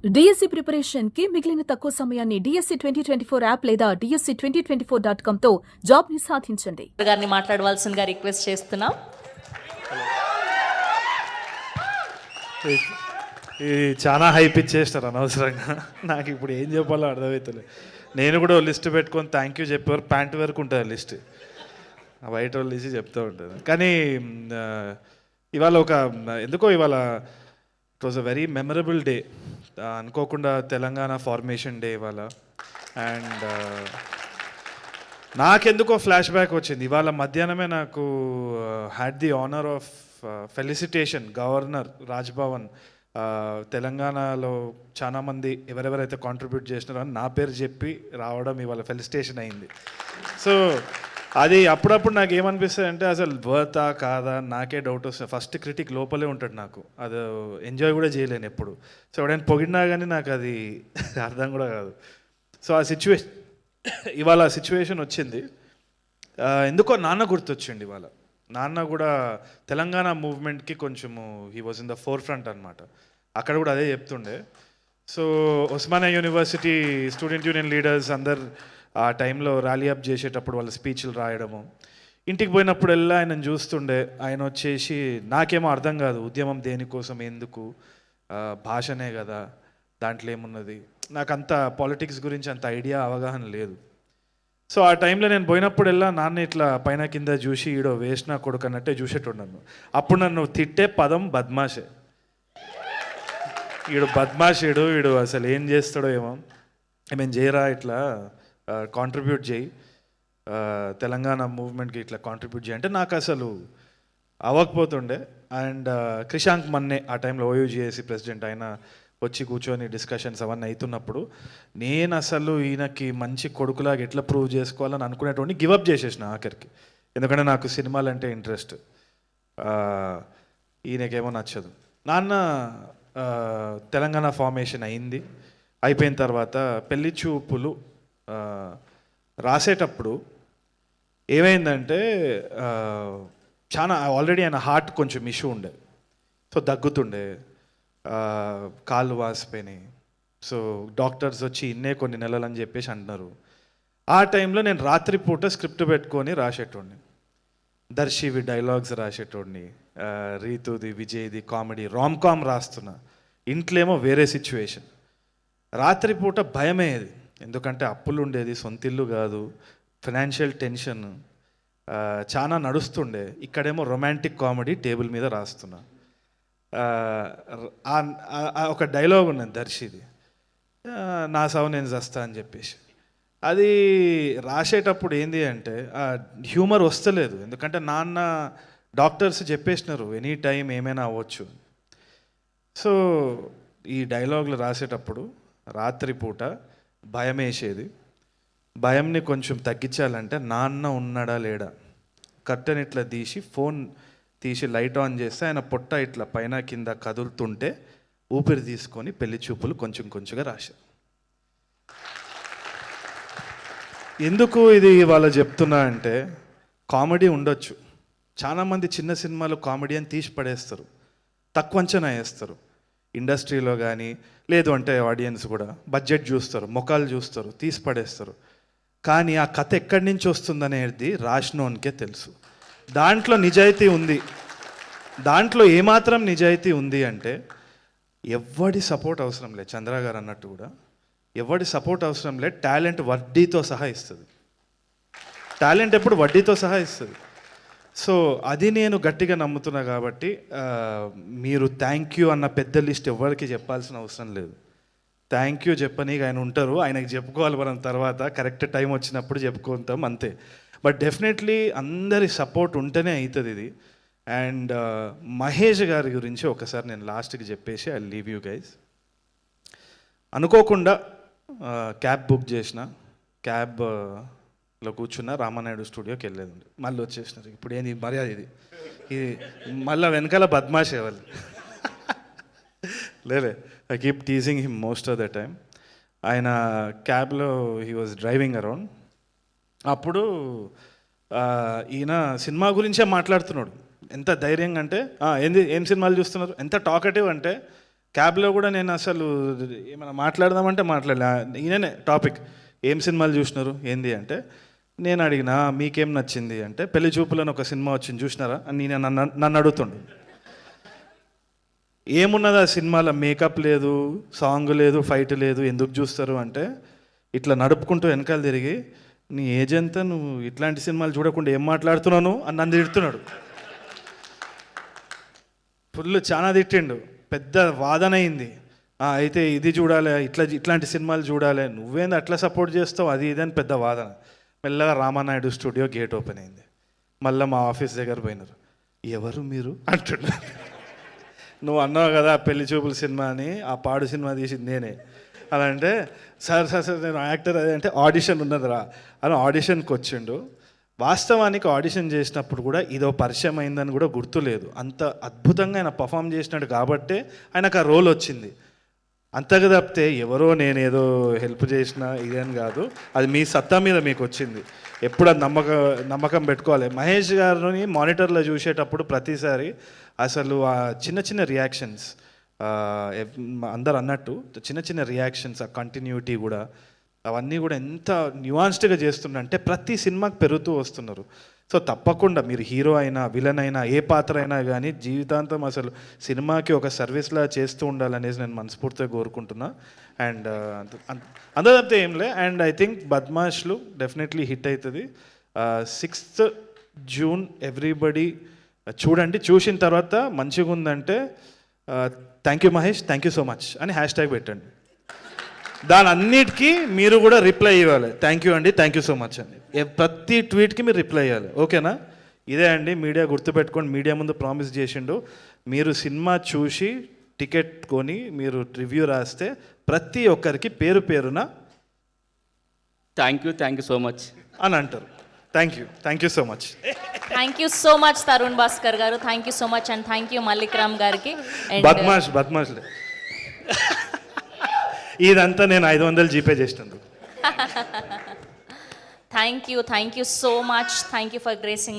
DSC preparation కి మిగిలిన తక్కువ సమయాన్ని డిఎస్సి 2024 యాప్ లేదా డిఎస్సి 2024.com తో జాబ్ ని సాధించండి. గారిని మాట్లాడవలసిందిగా రిక్వెస్ట్ చేస్తున్నాం. చాలా హైప్ ఇచ్చేస్తారు అనవసరంగా. నాకు ఇప్పుడు ఏం చెప్పాలో అర్థమవుతలేదు. నేను కూడా లిస్ట్ పెట్టుకొని థ్యాంక్ యూ చెప్పేవారు ప్యాంట్ వరకు ఉంటుంది లిస్ట్, బయట వాళ్ళు తీసి చెప్తూ ఉంటుంది. కానీ ఇవాళ ఇవాళ it was a very memorable day. అనుకోకుండా తెలంగాణ ఫార్మేషన్ డే ఇవాళ. అండ్ నాకెందుకో ఫ్లాష్ బ్యాక్ వచ్చింది. ఇవాళ మధ్యాహ్నమే నాకు had the honour of felicitation governor Raj Bhavan. తెలంగాణలో చాలామంది ఎవరెవరైతే కాంట్రిబ్యూట్ చేసినారో అని నా పేరు చెప్పి రావడం ఇవాళ ఫెలిసిటేషన్ అయింది. సో అది అప్పుడప్పుడు నాకు ఏమనిపిస్తుంది అంటే అసలు వర్తా కాదా నాకే డౌట్ వస్తుంది. ఫస్ట్ క్రిటిక్ లోపలే ఉంటాడు, నాకు అది ఎంజాయ్ కూడా చేయలేను ఎప్పుడు. సో ఎవడైనా పొగిడినా కానీ నాకు అది అర్థం కూడా కాదు. సో ఆ ఇవాళ ఆ సిచ్యువేషన్ వచ్చింది. ఎందుకో నాన్న గుర్తొచ్చిండి ఇవాళ. నాన్న కూడా తెలంగాణ మూవ్మెంట్కి కొంచెము he was in the four front అనమాట. అక్కడ కూడా అదే చెప్తుండే. So Osmania university student union leaders అందరు ఆ టైంలో ర్యాలీ అప్ చేసేటప్పుడు వాళ్ళ స్పీచ్లు రాయడము, ఇంటికి పోయినప్పుడల్లా ఆయనను చూస్తుండే. ఆయన వచ్చేసి నాకేమో అర్థం కాదు, ఉద్యమం దేనికోసం ఎందుకు, భాషనే కదా దాంట్లో ఏమున్నది, నాకు అంత పాలిటిక్స్ గురించి అంత ఐడియా అవగాహన లేదు. సో ఆ టైంలో నేను పోయినప్పుడల్లా నాన్న ఇట్లా పైన కింద చూసి ఈడో వేసిన కొడుకు అన్నట్టే చూసేటోడు. అప్పుడు నన్ను తిట్టే పదం బద్మాషే. వీడు అసలు ఏం చేస్తాడో ఏమో, ఏమేం చేయరా ఇట్లా కాంట్రిబ్యూట్ చేయి, తెలంగాణ మూవ్మెంట్కి ఇట్లా కాంట్రిబ్యూట్ చేయి అంటే నాకు అసలు అవ్వకపోతుండే. అండ్ క్రిషాంక్ మన్నే ఆ టైంలో ఓయూజీఏసీ ప్రెసిడెంట్, ఆయన వచ్చి కూర్చొని డిస్కషన్స్ అవన్నీ అవుతున్నప్పుడు నేను అసలు ఈయనకి మంచి కొడుకులాగా ఎట్లా ప్రూవ్ చేసుకోవాలని అనుకునేటువంటి గివప్ చేసేసిన ఆఖరికి. ఎందుకంటే నాకు సినిమాలు అంటే ఇంట్రెస్ట్, ఈయనకేమో నచ్చదు. నాన్న తెలంగాణ ఫార్మేషన్ అయింది. అయిపోయిన తర్వాత పెళ్లి చూపులు రాసేటప్పుడు ఏమైందంటే చాలా ఆల్రెడీ ఆయన హార్ట్ కొంచెం ఇష్యూ ఉండే. సో దగ్గుతుండే, కాళ్ళు వాసిపోయినాయి. సో డాక్టర్స్ వచ్చి ఇన్నే కొన్ని నెలలు అని చెప్పేసి అంటున్నారు. ఆ టైంలో నేను రాత్రిపూట స్క్రిప్ట్ పెట్టుకొని రాసేటోడిని, దర్శివి డైలాగ్స్ రాసేటోడిని, రీతుది విజయ్ది కామెడీ రామ్ కామ్ రాస్తున్నా. ఇంట్లో ఏమో వేరే సిచ్యువేషన్. రాత్రిపూట భయమేది, ఎందుకంటే అప్పులు ఉండేది, సొంతిల్లు కాదు, ఫైనాన్షియల్ టెన్షన్ చాలా నడుస్తుండే. ఇక్కడేమో రొమాంటిక్ కామెడీ టేబుల్ మీద రాస్తున్నా. ఒక డైలాగ్ ఉన్నది దర్శిది, నా సావు నేను చస్తా అని చెప్పేసి. అది రాసేటప్పుడు ఏంది అంటే హ్యూమర్ వస్తలేదు, ఎందుకంటే నాన్న డాక్టర్స్ చెప్పేసినారు ఎనీ టైం ఏమైనా అవ్వచ్చు. సో ఈ డైలాగులు రాసేటప్పుడు రాత్రిపూట భయం వేసేది. భయంని కొంచెం తగ్గించాలంటే నాన్న ఉన్నాడా లేడా, కర్టెన్ ఇట్లా తీసి ఫోన్ తీసి లైట్ ఆన్ చేస్తే ఆయన పొట్ట ఇట్లా పైన కింద కదులుతుంటే ఊపిరి తీసుకొని పెళ్లి చూపులు కొంచెం కొంచెంగా రాశారు. ఎందుకు ఇది ఇవాళ చెప్తున్నా అంటే కామెడీ ఉండొచ్చు, చాలామంది చిన్న సినిమాలు కామెడీ అని తీసి పడేస్తారు, తక్కువ అంచనా వేస్తారు ఇండస్ట్రీలో కానీ, లేదు అంటే ఆడియన్స్ కూడా బడ్జెట్ చూస్తారు, ముఖాలు చూస్తారు, తీసి పడేస్తారు. కానీ ఆ కథ ఎక్కడి నుంచి వస్తుందనేది రాసినోనికే తెలుసు. దాంట్లో నిజాయితీ ఉంది. దాంట్లో ఏమాత్రం నిజాయితీ ఉంది అంటే ఎవడి సపోర్ట్ అవసరం లేదు. చంద్ర గారు అన్నట్టు కూడా ఎవడి సపోర్ట్ అవసరం లేదు. టాలెంట్ వడ్డీతో సహా ఇస్తుంది. టాలెంట్ ఎప్పుడు వడ్డీతో సహా ఇస్తుంది. సో అది నేను గట్టిగా నమ్ముతున్నా. కాబట్టి మీరు థ్యాంక్ యూ అన్న పెద్ద లిస్ట్ ఎవరికి చెప్పాల్సిన అవసరం లేదు. థ్యాంక్ యూ చెప్పనీకి ఆయన ఉంటారు, ఆయనకి చెప్పుకోవాలి మనం తర్వాత కరెక్ట్ టైం వచ్చినప్పుడు చెప్పుకుంటాం అంతే. బట్ డెఫినెట్లీ అందరి సపోర్ట్ ఉంటేనే అవుతుంది ఇది. అండ్ మహేష్ గారి గురించి ఒకసారి నేను లాస్ట్కి చెప్పేసి ఐ లీవ్ యూ గైజ్. అనుకోకుండా క్యాబ్ బుక్ చేసిన, క్యాబ్లో కూర్చున్న రామానాయుడు స్టూడియోకి వెళ్ళేది, మళ్ళీ వచ్చేసినారు. ఇప్పుడు ఏంది మర్యాద ఇది మళ్ళీ వెనకాల బద్మాషే వాళ్ళు. లేలే, I keep teasing him most of the time. ఆయన క్యాబ్లో హీ వాజ్ డ్రైవింగ్ అరౌండ్. అప్పుడు ఈయన సినిమా గురించే మాట్లాడుతున్నాడు. ఎంత ధైర్యంగా అంటే ఏం సినిమాలు చూస్తున్నారు, ఎంత టాకటివ్ అంటే క్యాబ్లో కూడా నేను అసలు ఏమైనా మాట్లాడదామంటే మాట్లాడలే. ఈయననే టాపిక్, ఏం సినిమాలు చూసినారు ఏంది అంటే, నేను అడిగినా మీకేం నచ్చింది అంటే, పెళ్లి చూపులని ఒక సినిమా వచ్చింది చూసినారా అని నేను నన్ను అడుగుతుండు. ఏమున్నది ఆ సినిమాలో? మేకప్ లేదు, సాంగ్ లేదు, ఫైట్ లేదు, ఎందుకు చూస్తారు అంటే, ఇట్లా నడుపుకుంటూ వెనకాల తిరిగి, నీ ఏజ్ ఎంత, నువ్వు ఇట్లాంటి సినిమాలు చూడకుండా ఏం మాట్లాడుతున్నాను అని నన్ను తిడుతున్నాడు. ఫుల్ చాలా తిట్టిండు, పెద్ద వాదన అయింది. అయితే ఇది చూడాలి, ఇట్లాంటి సినిమాలు చూడాలి, నువ్వేంది అట్లా సపోర్ట్ చేస్తావు, అది ఇది అని పెద్ద వాదన. మెల్లగా రామానాయుడు స్టూడియో గేట్ ఓపెన్ అయింది. మళ్ళీ మా ఆఫీస్ దగ్గర పోయినారు. ఎవరు మీరు అంటున్నారు. నువ్వు అన్నావు కదా పెళ్లి చూపుల సినిమా అని, ఆ పాడు సినిమా తీసింది నేనే. అలా అంటే, సార్ నేను యాక్టర్ అదే అంటే, ఆడిషన్ ఉన్నదిరా అని ఆడిషన్కి వచ్చిండు. వాస్తవానికి ఆడిషన్ చేసినప్పుడు కూడా ఇదో పరిచయం అయిందని కూడా గుర్తులేదు. అంత అద్భుతంగా ఆయన పర్ఫామ్ చేసినాడు కాబట్టే ఆయనకు ఆ రోల్ వచ్చింది. అంతగా తప్పితే ఎవరో నేనేదో హెల్ప్ చేసిన ఇదేం కాదు, అది మీ సత్తా మీద మీకు వచ్చింది. ఎప్పుడు అది నమ్మకం పెట్టుకోవాలి. మహేష్ గారిని మానిటర్లో చూసేటప్పుడు ప్రతిసారి అసలు ఆ చిన్న చిన్న రియాక్షన్స్, అందరు అన్నట్టు చిన్న చిన్న రియాక్షన్స్, ఆ కంటిన్యూటీ కూడా, అవన్నీ కూడా ఎంత న్యూయాన్స్డ్గా చేస్తుండంటే ప్రతి సినిమాకి పెరుగుతూ వస్తున్నారు. సో తప్పకుండా మీరు హీరో అయినా విలన్ అయినా ఏ పాత్ర అయినా కానీ జీవితాంతం అసలు సినిమాకి ఒక సర్వీస్లా చేస్తూ ఉండాలనేసి నేను మనస్ఫూర్తిగా కోరుకుంటున్నా. అండ్ అంత తప్పితే ఏం లే. And I think Badmashlu definitely hit అవుతుంది. 6th June ఎవ్రీబడి చూడండి. చూసిన తర్వాత మంచిగా ఉందంటే thank you Mahesh, thank you so much అని హ్యాష్ట్యాగ్ పెట్టండి. దాని అన్నిటికీ మీరు కూడా రిప్లై ఇవ్వాలి, థ్యాంక్ యూ అండి, థ్యాంక్ యూ సో మచ్ అని. ప్రతి ట్వీట్కి మీరు రిప్లై ఇవ్వాలి, ఓకేనా? ఇదే అండి మీడియా, గుర్తుపెట్టుకోండి. మీడియా ముందు ప్రామిస్ చేసిండు, మీరు సినిమా చూసి టికెట్ కొని మీరు రివ్యూ రాస్తే ప్రతి ఒక్కరికి పేరు పేరున థ్యాంక్ యూ సో మచ్ అని అంటారు. Thank you so much. Thank you so much Tarun Bhaskar గారు, thank you so much. And thank you Mallik Ram గారికి. బద్మాష్లే ఇదంతా నేను 500 జీపే చేసినందుకు. Thank you so much. Thank you for gracing.